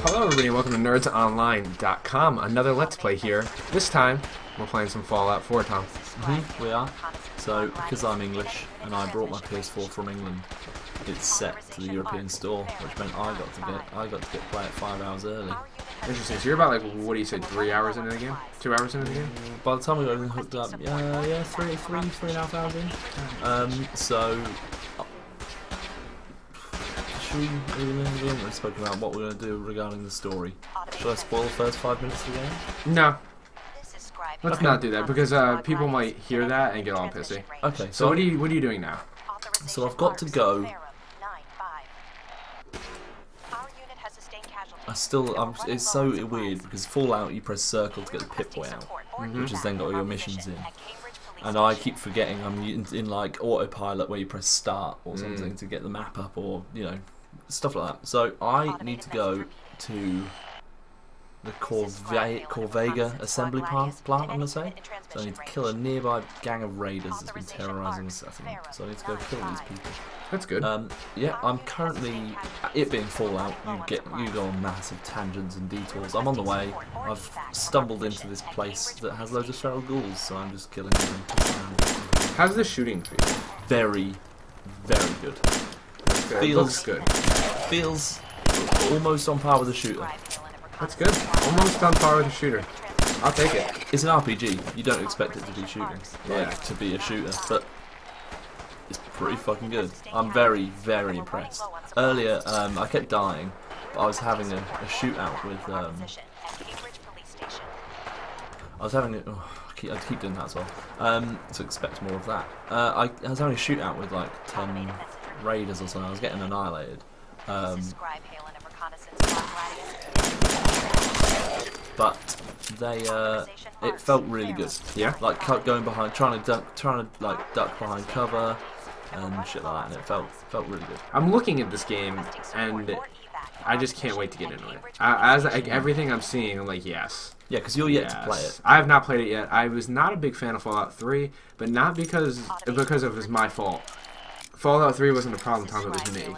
Hello everybody and welcome to nerdsonline.com. Another Let's Play here. This time, we're playing some Fallout 4, Tom. We are. So, because I'm English and I brought my PS4 from England, it's set to the European store, which meant I got to play it 5 hours early. Interesting. So you're about like, what do you say, 3 hours into the game? 2 hours into the game? By the time we got everything hooked up, yeah, three and a half hours in. So, we haven't really spoken about what we're going to do regarding the story. Should I spoil the first 5 minutes of the game? No. Let's not do that because people might hear that and get all pissy. Okay. So what are you doing now? So I've got to go. It's so weird because Fallout you press circle to get the Pip-Boy out, which has then got all your missions in. And I keep forgetting I'm in like autopilot where you press start or something to get the map up or, you know, stuff like that. So I need to go to the Corvega assembly plant, I'm going to say. So I need to kill a nearby gang of raiders that's been terrorising the settlement. So I need to go kill these people. That's good. Yeah, I'm currently, it being Fallout, you go on massive tangents and detours. I'm on the way. I've stumbled into this place that has loads of feral ghouls, so I'm just killing them. How's the shooting feel? Very, very good. Feels good. Feels almost on par with a shooter. That's good. Almost on par with a shooter. I'll take it. It's an RPG. You don't expect it to be shooting, like to be a shooter, but it's pretty fucking good. I'm very, very impressed. Earlier, I kept dying, but I was having a shootout with. I keep doing that as well. So expect more of that. I was having a shootout with like 10 raiders or something. I was getting annihilated. But they, it felt really good. Yeah. Like going behind, trying to like duck behind cover and shit like that, and it felt really good. I'm looking at this game and I just can't wait to get into it. As like, everything I'm seeing, I'm like, yes. Yeah, because you're yet to play it. I have not played it yet. I was not a big fan of Fallout 3, but not because it was my fault. Fallout 3 wasn't a problem, Tom. It was me.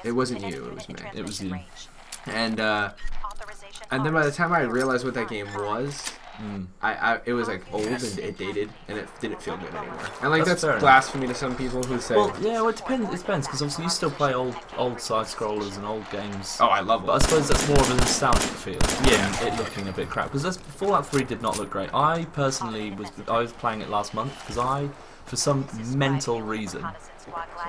It wasn't you. It was me. It was you. And then by the time I realized what that game was, it was like old and it dated, and it didn't feel good anymore. And like that's blasphemy to some people who say. Well, yeah, well, it depends. It depends because obviously you still play old side scrollers and old games. Oh, I love them. But I suppose that's more of a nostalgic feel. Yeah. It looking a bit crap because Fallout 3 did not look great. I personally was playing it last month because for some mental reason.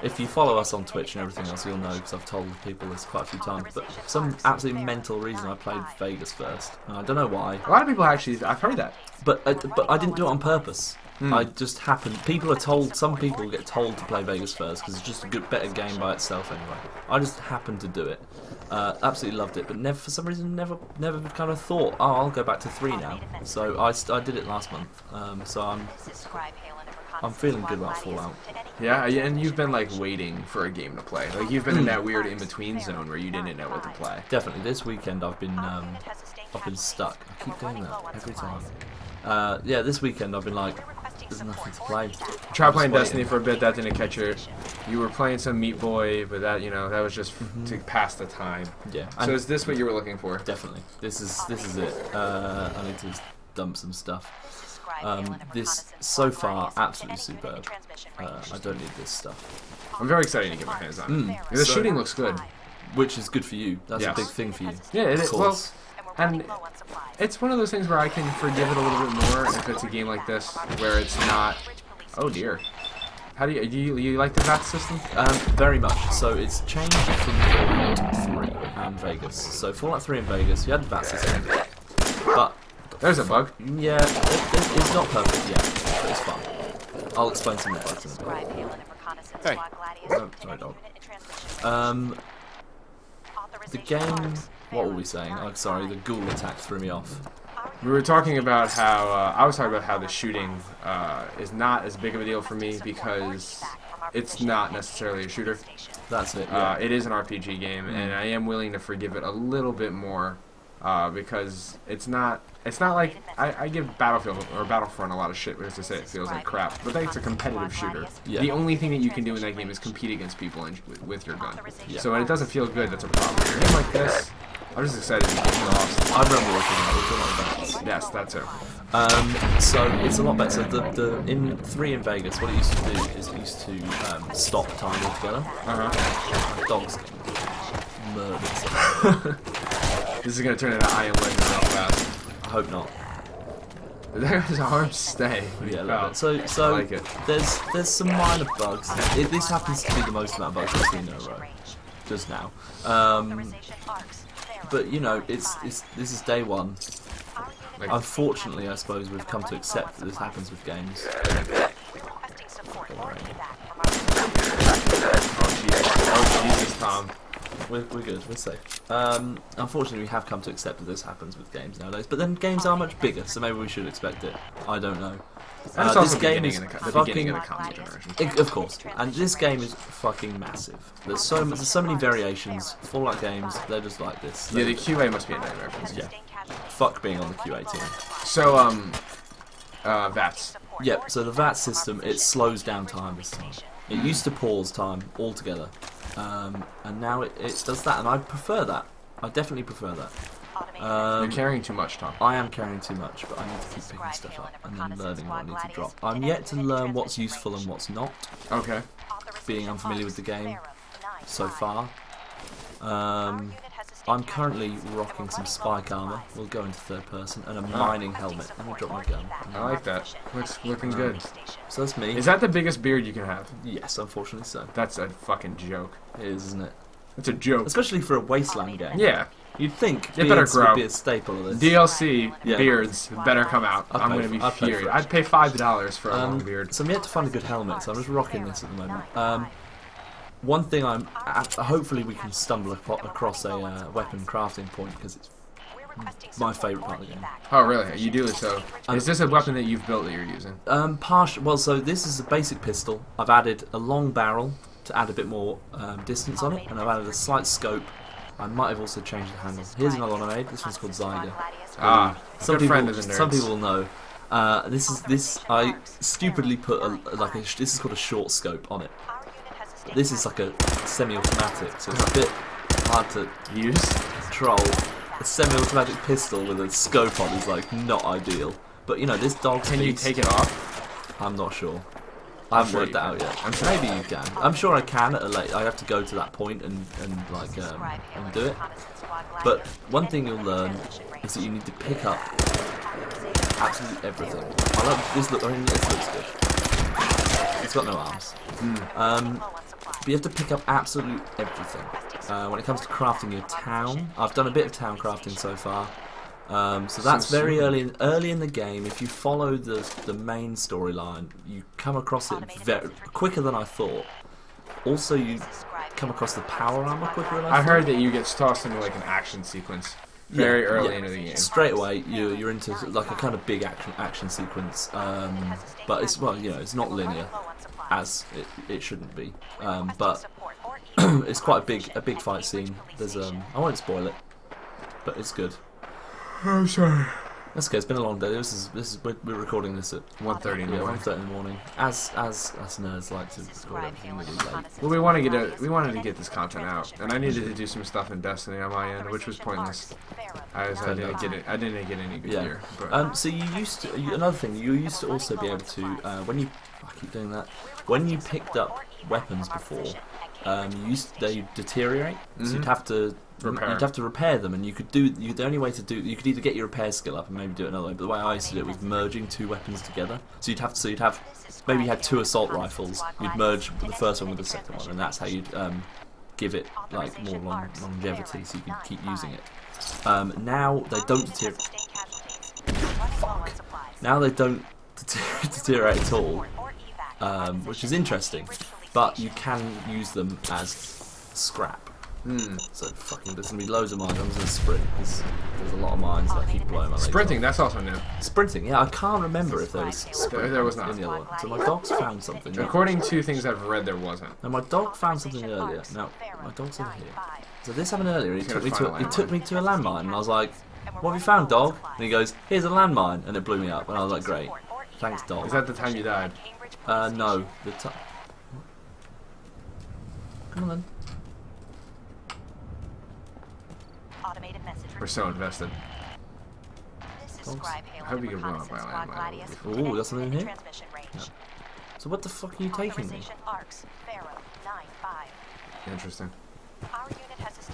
If you follow us on Twitch and everything else, you'll know because I've told people this quite a few times. But for some absolutely mental reason, I played Vegas first, and I don't know why. A lot of people actually, I've heard that. But I didn't do it on purpose. I just happened. Some people get told to play Vegas first because it's just a better game by itself anyway. I just happened to do it. Absolutely loved it, but for some reason never kind of thought, oh, I'll go back to 3 now. So I did it last month. So I'm feeling good about Fallout. Yeah, and you've been like waiting for a game to play. Like you've been in that weird in-between zone where you didn't know what to play. Definitely. This weekend I've been stuck. I keep doing that every time. Yeah, this weekend I've been like, there's nothing to play. Try playing Destiny for a bit. That didn't catch your. You were playing some Meat Boy, but that that was just to pass the time. Yeah. So is this what you were looking for? Definitely. This is it. I need to dump some stuff. This so far absolutely superb. I don't need this stuff. I'm very excited to get my hands on it. The shooting looks good, which is good for you. That's a big thing for you. Yeah, it is. Well, and it's one of those things where I can forgive it a little bit more if it's a game like this where it's not. Oh dear. How do you like the VAT system? Very much. So it's changed from Fallout 3 and Vegas. So Fallout 3 and Vegas, you had the VAT system, but there's a bug. Yeah, it's not perfect yet, but it's fun. I'll explain some of the bugs in a bit. Hey. Oh, sorry, dog. The game. What were we saying? Oh, sorry, the ghoul attack threw me off. We were talking about how I was talking about how the shooting is not as big of a deal for me because it's not necessarily a shooter. That's it. Yeah. It is an RPG game, and I am willing to forgive it a little bit more because it's not like I give Battlefield or Battlefront a lot of shit because they say it feels like crap, but it's a competitive shooter. Yeah. The only thing that you can do in that game is compete against people with your gun. Yeah. So when it doesn't feel good, that's a problem. In a game like this, I'm just excited to get lost. I remember looking at Yes, that too. So it's a lot better. So in 3 in Vegas, what it used to do is it used to stop time altogether. Dogs get murdered. This is gonna turn into I Am Legend real fast. I hope not. There's a hard stay. Yeah, a little bit. So I like it. there's some minor bugs. This happens to be the most amount of bugs I've seen in a row just now. But you know, this is day 1. Like, Unfortunately, I suppose we've come to accept that this happens with games. oh Jesus, Tom. We're good, we're safe. Unfortunately, we have come to accept that this happens with games nowadays. But then games are much bigger, so maybe we should expect it. I don't know. And it's also this game beginning is in the fucking, beginning of the console generation. Of course, and this game is fucking massive. There's so many variations. Fallout games, they're just like this. Yeah, the QA must be a nightmare for this. Yeah. Fuck being on the QA team. So, VATS. Yep, so the VAT system, it slows down time this time. It used to pause time altogether. And now it does that, and I prefer that. I definitely prefer that. You're carrying too much, Tom. I am carrying too much, but I need to keep picking stuff up and then learning what I need to drop. I'm yet to learn what's useful and what's not, Okay. being unfamiliar with the game so far. I'm currently rocking some spike armor. We'll go into 3rd person, and a mining helmet. I'm gonna drop my gun. I like that. Looks looking good. So that's me. Is that the biggest beard you can have? Yes, unfortunately so. That's a fucking joke. It is, isn't it? That's a joke. Especially for a wasteland game. Yeah. You'd think It better beards grow. would be a staple of this. DLC Yeah. beards better come out. I'd I'm pay gonna be for- I'd pay for furious. it. I'd pay $5 for a long beard. So I'm yet to find a good helmet, so I'm just rocking this at the moment. One thing hopefully we can stumble across a weapon crafting point, because it's my favourite part of the game. Oh, really? You do it so. Is this a weapon that you've built that you're using? Well, so this is a basic pistol. I've added a long barrel to add a bit more distance on it, and I've added a slight scope. I might have also changed the handle. Here's another one I made. This one's called Zyger. Ah, Some good people, friend of the Knerds. some people will know. I stupidly put this is called a short scope on it. This is like a semi-automatic, so it's a bit hard to Use? control. A semi-automatic pistol with a scope on is like not ideal. But you know, this dog's Can you piece, take it off? I'm not sure. I haven't sure worked you that can. out yet. I'm sure Maybe you can. I'm sure I can at a late. I have to go to that point and do it. But one thing you'll learn is that you need to pick up absolutely everything. I love this. I mean, this looks good. It's got no arms. But you have to pick up absolutely everything. When it comes to crafting your town, I've done a bit of town crafting so far. So that's very early in the game. If you follow the main storyline, you come across it very quicker than I thought. Also, you come across the power armor quicker than I thought. I heard that you get tossed into like an action sequence very early into the game. Straight away, you're into like a kind of big action sequence. But it's it's not linear, as it shouldn't be. But it's quite a big fight scene. There's I won't spoil it, but it's good. I'm sorry. That's okay. It's been a long day. We're recording this at 1:30 in the morning. 1:30 in the morning. As us nerds like to record everything really late. Well, we wanted to get this content out, and I needed to do some stuff in Destiny on my end, which was pointless. I didn't get any good gear. But So you used to another thing. You used to also be able to I keep doing that. When you picked up weapons before, they deteriorate. So you'd have to. Repair. You'd have to repair them, and the only way to do you could either get your repair skill up and maybe do it another way. But the way I used to do it was merging 2 weapons together. So you'd have maybe you had 2 assault rifles. You'd merge the first one with the second one, and that's how you'd give it like more longevity, so you can keep using it. Now they don't deteriorate. Fuck. Now they don't deteriorate at all, which is interesting. But you can use them as scrap. So fucking, there's gonna be loads of mines. I'm just gonna sprint because there's a lot of mines that I keep blowing my legs sprinting, off. that's also new. Sprinting, yeah, I can't remember if there was sprinting There was not. in the other one. So my dog's found something. According to things I've read, there wasn't. Now my dog found something earlier. Now my dog's over here. So this happened earlier. He took me to a landmine, and I was like, "What have you found, dog?" And he goes, "Here's a landmine," and it blew me up. And I was like, "Great, thanks, dog." Is that the time you died? No. Come on then. We're so invested. Dogs. I hope you can run up my line. Ooh, got something in here? No. So what the fuck are you taking me? Interesting.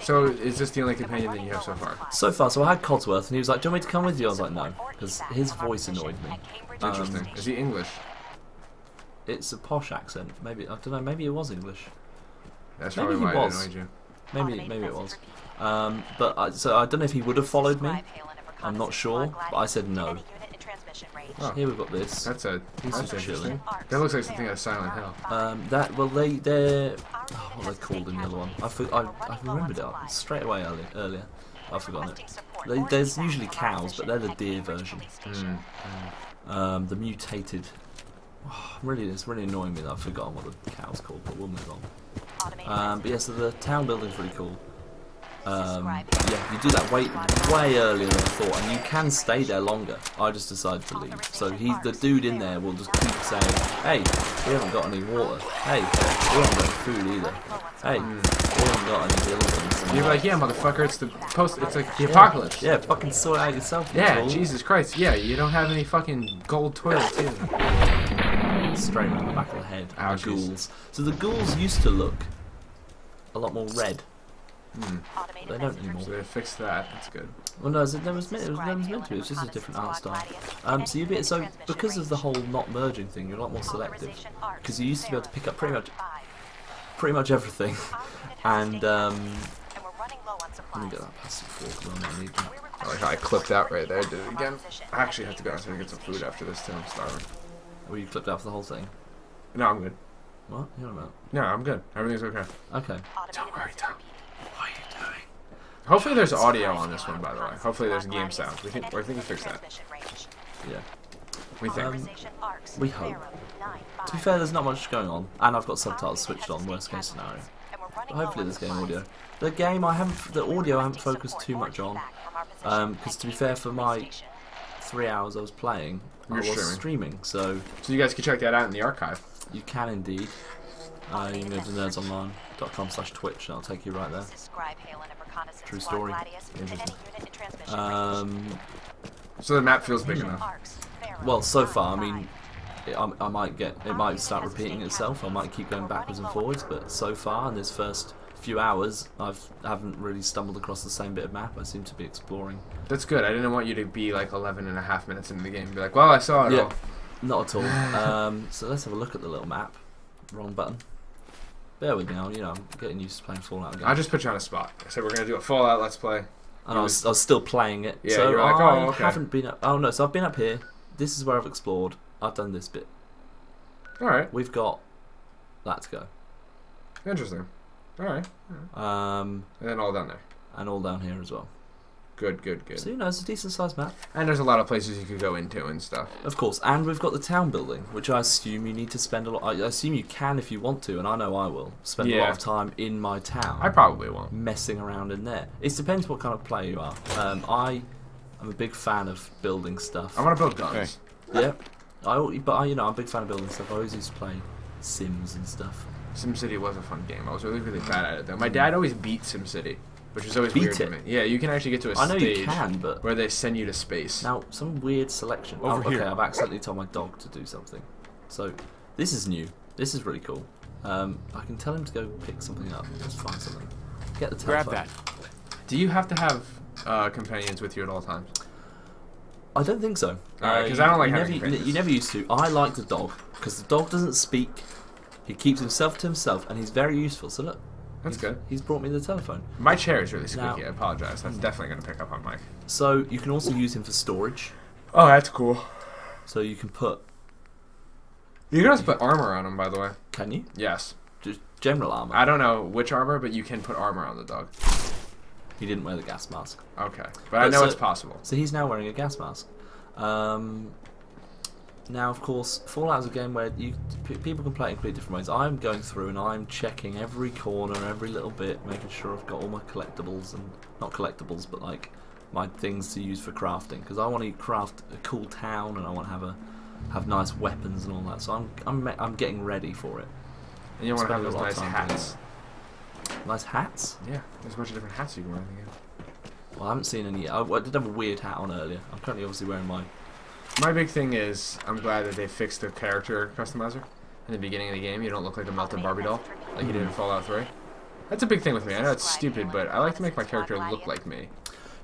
So, is this the only companion that you have so far? So far, so I had Codsworth, and he was like, do you want me to come with you? I was like, no, because his voice annoyed me. Interesting. Is he English? It's a posh accent. Maybe, I don't know, maybe it was English. That's Maybe probably he why was. it annoyed you. Maybe it was. So I don't know if he would have followed me. I'm not sure, but I said no. Oh. Here we've got this. That's interesting. interesting. That looks like something out of Silent Hill. They're what are they called in the other one? I remembered it straight away earlier. I've forgotten it. There's usually cows, but they're the deer version. The mutated. Oh, it's really annoying me that I've forgotten what the cow's called, but we'll move on. But yeah, so the town building's really cool. Yeah, you do that way earlier than I thought, and you can stay there longer. I just decided to leave. So the dude in there will just keep saying, hey, we haven't got any water. Hey, we haven't got food either. Hey, we haven't got any buildings. You're like, yeah, motherfucker, it's like the apocalypse. Yeah, fucking sort it out yourself. Yeah, Jesus Christ. Yeah, you don't have any fucking gold toilets either. Straight around the back of the head. Ouchies. Ghouls. So the ghouls used to look a lot more red. They don't anymore. So they fixed that. That's good. Well, no, it was meant to be. It was just a different art style. So because of the whole not merging thing, you're a lot more selective. Because you used to be able to pick up pretty much everything. And let me get that plastic fork. I might need that. I like how I clipped out right there. Did it again. I actually have to go outside and get some food after this too. I'm starving. Were you clipped out for the whole thing? No, I'm good. What? You're about? No, I'm good. Everything's okay. Okay. Don't worry, Tom. What are you doing? Hopefully there's audio on this one, by the way. Hopefully there's game sound. I think we fixed that. Yeah. We think. We hope. To be fair, there's not much going on, and I've got subtitles switched on. Worst case scenario. But hopefully there's game audio. The game the audio I haven't focused too much on, because to be fair, for my 3 hours I was playing, I was streaming. So you guys can check that out in the archive. You can indeed. You can go to nerdsonline.com/twitch and I'll take you right there. True story. Interesting. So the map feels big enough. Well, so far, I mean, it might start repeating itself. I might keep going backwards and forwards, but so far in this first few hours, I haven't really stumbled across the same bit of map. I seem to be exploring. That's good. I didn't want you to be like 11.5 minutes into the game and be like, well, I saw it all. Not at all. So let's have a look at the little map. Wrong button. Bear with me now, you know, I'm getting used to playing Fallout again. I just put you on a spot. I said we're going to do a Fallout Let's Play. And I was still playing it. Yeah, so you were like, oh, okay. I haven't been up... Oh, no, so I've been up here. This is where I've explored. I've done this bit. Alright. We've got that to go. Interesting. Alright. And then all down there. And all down here as well. Good, good, good. So, you know, it's a decent sized map. And there's a lot of places you could go into and stuff. Of course. And we've got the town building, which I assume you need to spend a lot... I assume you can if you want to, and I know I will. Spend a lot of time in my town. I probably won't. Messing around in there. It depends what kind of player you are. I'm a big fan of building stuff. I want to build guns. Okay. Yeah. You know, I'm a big fan of building stuff. I always used to play Sims and stuff. SimCity was a fun game. I was really, really bad at it, though. My dad always beat SimCity. Which is always weird to me. Yeah, you can actually get to a stage but where they send you to space. Now, some weird selection. Okay, I've accidentally told my dog to do something. So, this is new. This is really cool. I can tell him to go pick something up. Let's find something. Get the telephone. Grab that. Do you have to have companions with you at all times? I don't think so. Alright, because I don't like having companions. You never used to. I like the dog, because the dog doesn't speak. He keeps himself to himself, and he's very useful. So look. That's good. He's brought me the telephone. My chair is really squeaky. I apologize. That's definitely going to pick up on mic. So you can also use him for storage. Oh, that's cool. So you can put... You can also put armor on him, by the way. Can you? Yes. Just general armor? I don't know which armor, but you can put armor on the dog. He didn't wear the gas mask. Okay. But I know it's possible. So he's now wearing a gas mask. Now, of course, Fallout is a game where people can play it in completely different ways. I'm going through and I'm checking every corner, every little bit, making sure I've got all my collectibles, and not collectibles, but like my things to use for crafting. Because I want to craft a cool town, and I want to have nice weapons and all that. So I'm getting ready for it. And you want to have those nice hats. Nice hats? Yeah, there's a bunch of different hats you can wear in the game. Well, I haven't seen any yet. I did have a weird hat on earlier. I'm currently obviously wearing mine. My big thing is I'm glad that they fixed the character customizer in the beginning of the game. You don't look like a melted Barbie doll like you did in Fallout 3. That's a big thing with me. I know it's stupid, but I like to make my character look like me.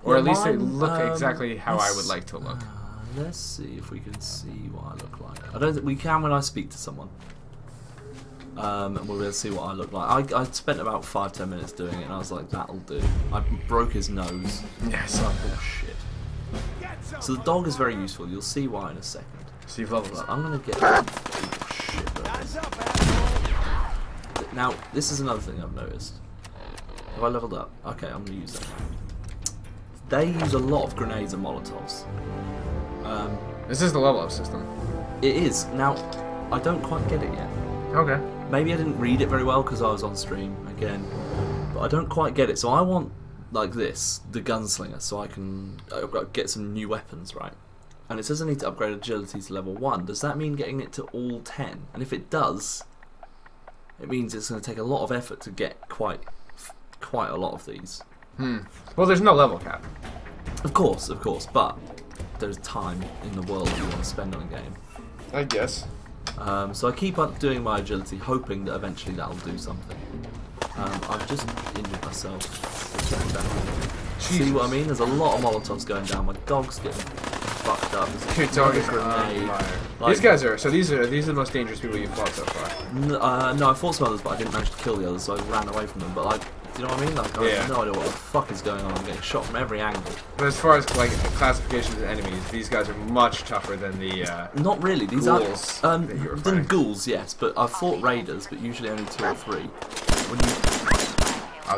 Or at least they look exactly how I would like to look. Let's see if we can see what I look like. I don't think we can when I speak to someone. And we'll be able to see what I look like. I spent about 5-10 minutes doing it, and I was like, that'll do. I broke his nose. Yes. Oh shit. So the dog is very useful. You'll see why in a second. So you've leveled up. I'm gonna get. Shit. Now this is another thing I've noticed. Have I leveled up? Okay, I'm gonna use that. They use a lot of grenades and molotovs. This is the level up system. It is. Now, I don't quite get it yet. Okay. Maybe I didn't read it very well because I was on stream again. But I don't quite get it. So I want, like this, the gunslinger, so I can get some new weapons, right? And it says I need to upgrade agility to level 1. Does that mean getting it to all 10? And if it does, it means it's going to take a lot of effort to get quite a lot of these. Well, there's no level cap. Of course, but there's time in the world you want to spend on a game. I guess. So I keep up doing my agility, hoping that eventually that'll do something. I've just injured myself. See what I mean? There's a lot of molotovs going down. My dog's getting fucked up. Your dog is grenade. These guys are these are the most dangerous people you've fought so far. No, I fought some others, but I didn't manage to kill the others, so I ran away from them. But like, do you know what I mean? Like, I have no idea what the fuck is going on. I'm getting shot from every angle. But as far as like classifications of enemies, these guys are much tougher than the not really. These ghouls are than ghouls, yes. But I've fought raiders, but usually only 2 or 3. When you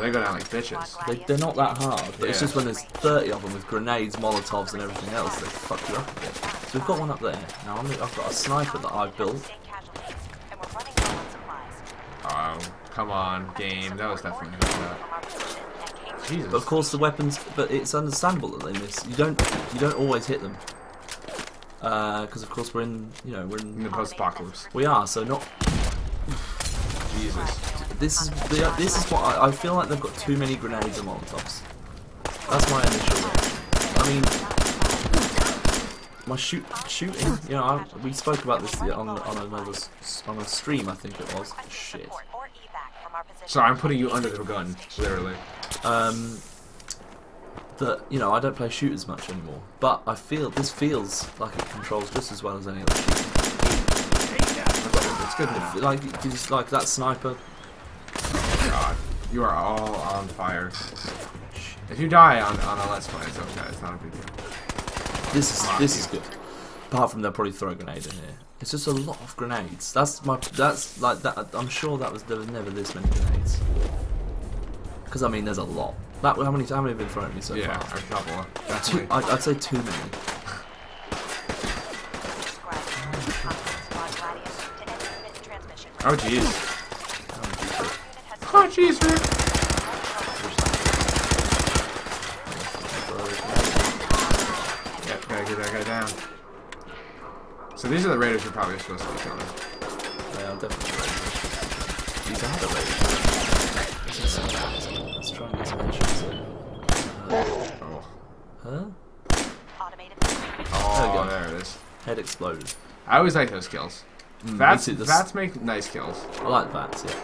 they go down like bitches. They're not that hard, but it's just when there's 30 of them with grenades, molotovs, and everything else, they fuck you up a bit. So we've got one up there. Now I've got a sniper that I've built. Oh, come on, game. That was definitely not that. Jesus. But of course the weapons, but it's understandable that they miss. You don't always hit them. Because of course we're in the post-apocalypse. We are, so not. Jesus. This is what I feel like they've got too many grenades and molotovs. That's my initial. I mean, my shooting. You know, we spoke about this on a stream. I think it was. Shit. Sorry, I'm putting you under the gun, literally. That I don't play shooters much anymore, but I feel this feels like it controls just as well as any other shooter. It's good. Like that sniper. God, you are all on fire. If you die on a Let's Play, it's okay. It's not a big deal. This is good. Apart from they'll probably throw a grenade in here. It's just a lot of grenades. That's like that. I'm sure there was never this many grenades. Because I mean, there's a lot. How many have been thrown at me so far? Yeah, a couple. I'd say too many. Oh jeez. Oh jeez, Rick. Yep, gotta get that guy down. So these are the raiders you're probably supposed to be killing. They are definitely raiders. These are the raiders. Let's try and get some headshots. Huh? Oh, there it is. Head exploded. I always like those kills. VATS make nice kills. I like VATS, yeah.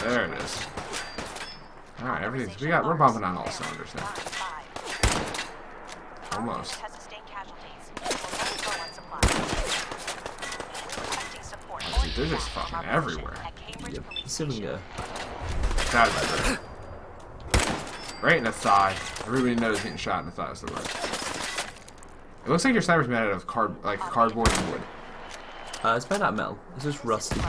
There it is. Alright, everything's we're bumping on all cylinders now. Almost. Dude, they're just fucking everywhere. Yep. See if we can go. That's great. Right in the thigh. Everybody knows getting shot in the thigh is the worst. It looks like your sniper's made out of cardboard and wood. It's made out of metal. It's just rusty.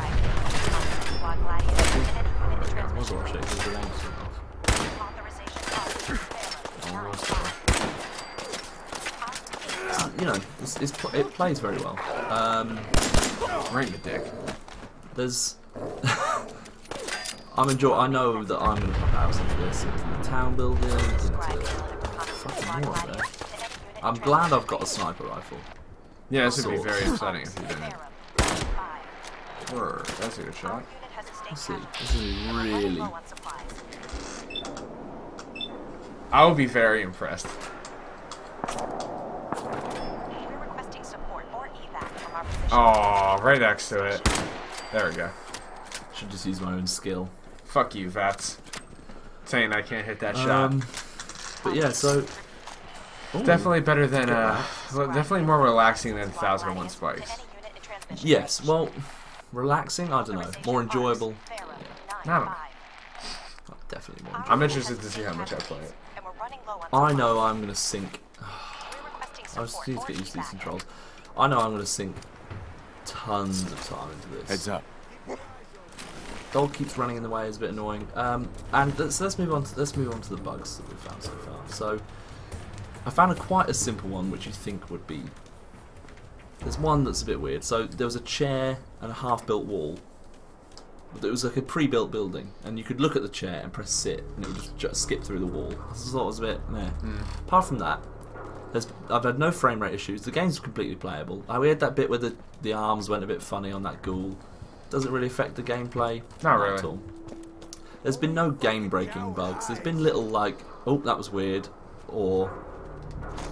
It plays very well. Right in the dick. There's. I know that I'm going to pop out into this, into the town building, into fucking more there. I'm glad I've got a sniper rifle. Yeah, this would be very upsetting if you didn't. Word, that's a good shot. Let's see. This is really. I will be very impressed. Oh, right next to it. There we go. Should just use my own skill. Fuck you, Vats. Saying I can't hit that shot. But yeah, so. Ooh, definitely better than, definitely more relaxing than 1001 Spikes. Yes, well, relaxing, I don't know. More enjoyable. Yeah. I don't know. Oh, definitely more enjoyable. I'm interested to see how much I play it. I know I'm going to sink. I just need to get used to these controls. I know I'm going to sink tons of time into this. Heads up. Dog keeps running in the way, is a bit annoying. And let's move on to the bugs that we've found so far. So I found quite a simple one, which you think would be. There's one that's a bit weird. So there was a chair and a half-built wall. It was like a pre-built building, and you could look at the chair and press sit, and it would just skip through the wall. I just thought it was a bit meh. Apart from that, I've had no frame rate issues. The game's completely playable. We had that bit where the arms went a bit funny on that ghoul. Doesn't really affect the gameplay. Not really. At all. There's been no game-breaking bugs. There's been little like, oh, that was weird, or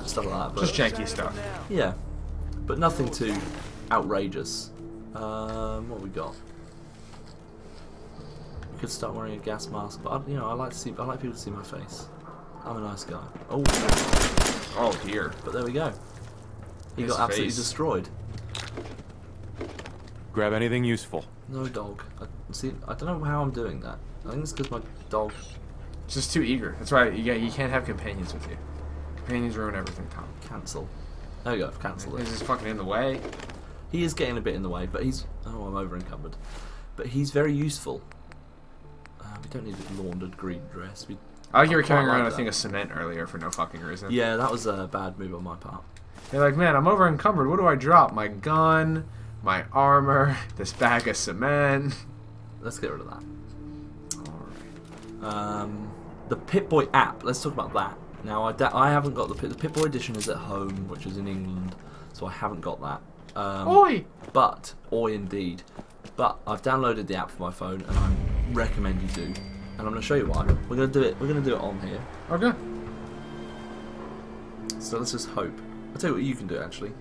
stuff like that. But just janky stuff. Yeah, but nothing too outrageous. What we got? We could start wearing a gas mask, but I like people to see my face. I'm a nice guy. Oh dear. But there we go. He got absolutely destroyed. Grab anything useful. No dog. I don't know how I'm doing that. I think it's because my dog. It's just too eager. That's why you can't have companions with you. Companions ruin everything, Tom. Cancel. There we go. Cancel it. He's just fucking in the way. He is getting a bit in the way, but he's. Oh, I'm over encumbered. But he's very useful. We don't need a laundered green dress. I like you were carrying around a thing of cement earlier for no fucking reason. Yeah, that was a bad move on my part. You're like, man, I'm over encumbered. What do I drop? My gun, my armor, this bag of cement. Let's get rid of that. Alright. The Pip-Boy app. Let's talk about that. Now, I haven't got the Pip-Boy edition is at home, which is in England, so I haven't got that. Oi! But, oi indeed. But I've downloaded the app for my phone, and I recommend you do. And I'm going to show you why. We're going to do it. We're going to do it on here. Okay. So let's just hope. I'll tell you what you can do actually.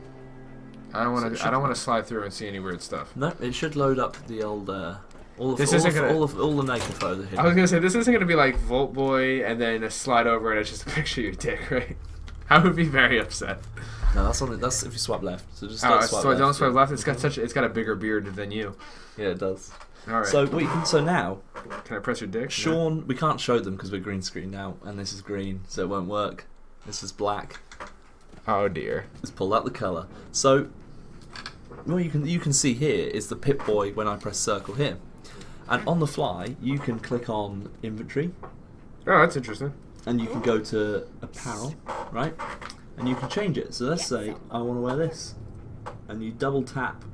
I don't want to. I don't want to slide through and see any weird stuff. No, it should load up the old. All the naked photos are hidden. I was gonna say this isn't gonna be like Volt Boy and then a slide over and it's just a picture of your dick, right? I would be very upset. No, that's if you swipe left. So just don't swipe left. Don't swipe left. It's got a bigger beard than you. Yeah, it does. All right. So now. Can I press your dick? Sean, no. We can't show them because we're green screen now, and this is green, so it won't work. This is black. Oh dear. Let's pull out the colour. So, what you can see here is the Pip-Boy when I press circle here, and on the fly you can click on inventory. Oh, that's interesting. And you can go to apparel, right? And you can change it. So let's say I want to wear this, and you double tap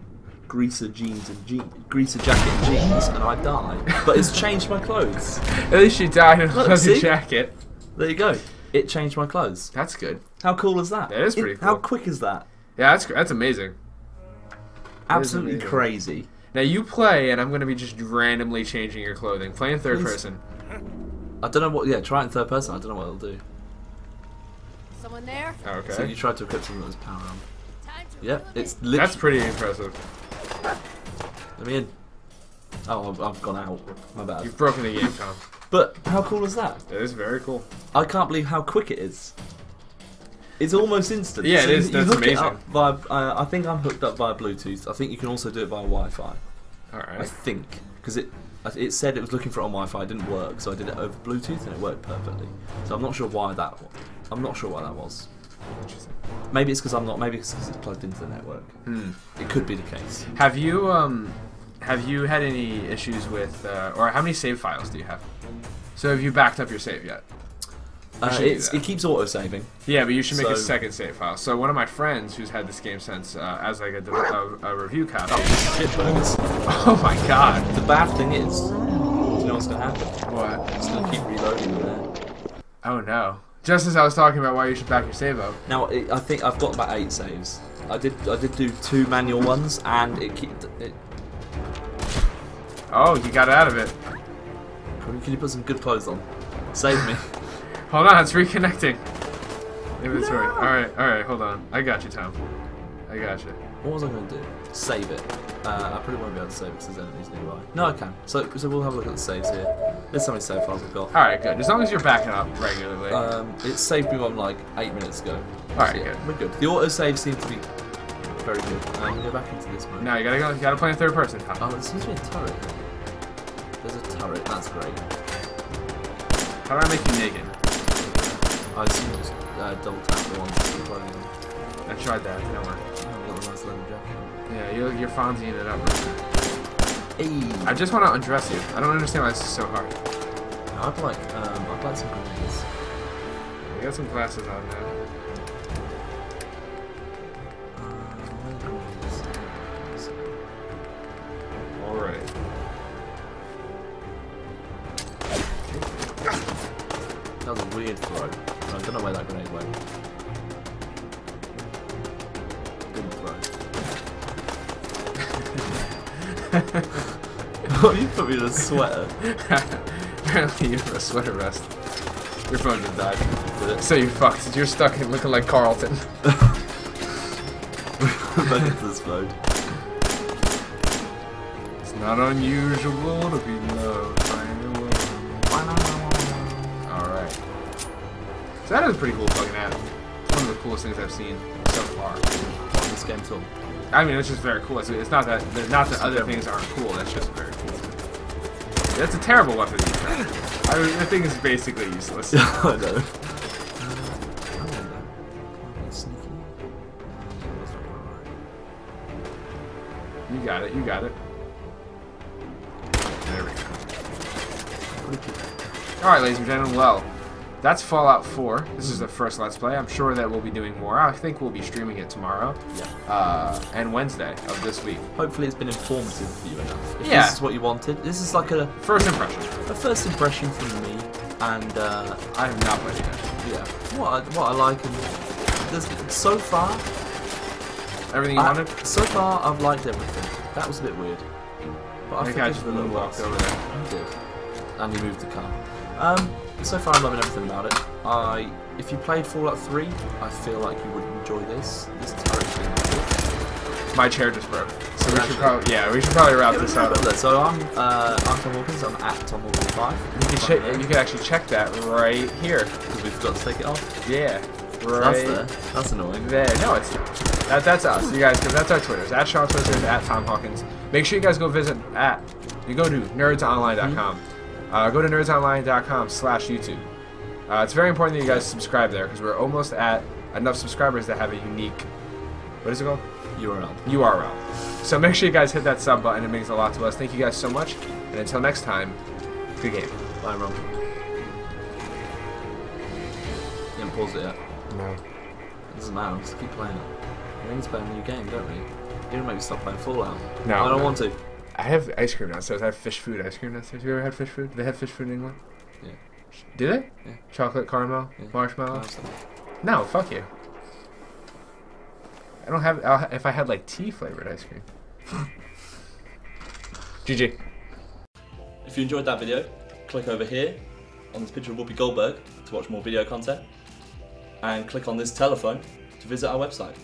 greaser jeans and greaser jacket and jeans, and I die. But it's changed my clothes. At least you died in a fuzzy jacket. There you go. It changed my clothes. That's good. How cool is that? That is pretty cool. How quick is that? Yeah, that's amazing. Absolutely amazing. Crazy. Now you play, and I'm going to be just randomly changing your clothing. Play in third person. I don't know what. Yeah, try it in third person. I don't know what it'll do. Someone there? Okay. So you tried to equip something that was power arm. Yep, it's literally. That's pretty impressive. Let me in. Oh, I've gone out. My bad. You've broken the game, Tom. But how cool is that? It is very cool. I can't believe how quick it is. It's almost instant. Yeah, so it is. That's amazing. It via, I think I'm hooked up via Bluetooth. I think you can also do it via Wi-Fi. All right. I think because it said it was looking for it on Wi-Fi. It didn't work, so I did it over Bluetooth and it worked perfectly. So I'm not sure why that. I'm not sure why that was. Interesting. Maybe it's because I'm not. Maybe it's because it's plugged into the network. It could be the case. Have you had any issues with or how many save files do you have? So have you backed up your save yet? It keeps auto-saving. Yeah, but you should make a second save file. So one of my friends who's had this game since as like a review copy. Oh shit, bonus. Oh my god. The bad thing is, do you know what's gonna happen? What? It's gonna keep reloading in there. Oh no. Just as I was talking about why you should back your save up. Now I think I've got about 8 saves. I did do 2 manual ones, and it Oh, you got out of it. Can you put some good clothes on? Save me. Hold on, it's reconnecting. Inventory. No. Alright, hold on. I got you, Tom. I got you. What was I going to do? Save it. I probably won't be able to save it because there's enemies nearby. No, I can. So we'll have a look at the saves here. There's how many save files I've got. Alright, good. As long as you're backing up regularly. It saved me one like 8 minutes ago. Alright, so, yeah, good. We're good. The autosave seems to be very good. Go back into this mode. Now you gotta go. You gotta play in third person, Tom. Oh, there seems to be a turret. There's a turret. That's great. How do I make you naked? I assume just double tap the one that's running on. I tried that. It didn't work. Oh, got a nice leather jacket. Yeah, you're Fonzieing it up. Hey. I just want to undress you. I don't understand why this is so hard. I'd like some grenades. You got some glasses on now. Alright. That was a weird throw. I don't know where that grenade went. Didn't throw. Oh, you put me in a sweater. Apparently you're a sweater vest. Your phone just died. Did it? So you fucked. You're stuck in looking like Carlton. Back into this mode. It's not unusual to be loved by anyone. Alright. So that is a pretty cool fucking app. It's one of the coolest things I've seen so far. On this game too. I mean, it's just very cool. It's not that other things aren't cool. That's just very cool. That's a terrible weapon to use. I mean, the thing is basically useless. I know. You got it. You got it. There we go. All right, ladies and gentlemen. Well, that's Fallout 4. This is the first Let's Play. I'm sure that we'll be doing more. I think we'll be streaming it tomorrow. Yeah. And Wednesday of this week. Hopefully it's been informative for you enough. If yeah. This is what you wanted. This is like a first impression. A first impression from me, and I have not played it yet. Yeah. What I like, and so far. Everything you wanted? So far, I've liked everything. That was a bit weird. But I think I just a little walked over there. You did. And you moved the car. So far, I'm loving everything about it. If you played Fallout 3, I feel like you would enjoy this. This turret's been good. My chair just broke. So we should probably wrap this up. So I'm Tom Hawkins. I'm at Tom Hawkins 5. You can actually check that right here. Because we forgot to take it off. Yeah. Right. That's there. That's annoying. There. No, it's not. That's us. You guys, because that's our Twitters. At Sean Twitters, at Tom Hawkins. Make sure you guys go visit you go to nerdsonline.com. Go to nerdsonline.com/YouTube. It's very important that you guys subscribe there because we're almost at enough subscribers to have a unique, what is it called? URL. So make sure you guys hit that sub button. It means a lot to us. Thank you guys so much. And until next time, good game. Bye, Ron. You haven't paused it yet? No. It doesn't matter. Just keep playing it. We need to play a new game, don't we? You don't make me stop playing Fallout. No. I don't want to. I have ice cream downstairs. I have fish food ice cream downstairs. Have you ever had fish food? Do they have fish food in England? Yeah. Do they? Yeah. Chocolate, caramel, yeah. marshmallow? No, fuck you. I don't have... if I had, like, tea-flavored ice cream. GG. If you enjoyed that video, click over here on this picture of Whoopi Goldberg to watch more video content. And click on this telephone to visit our website.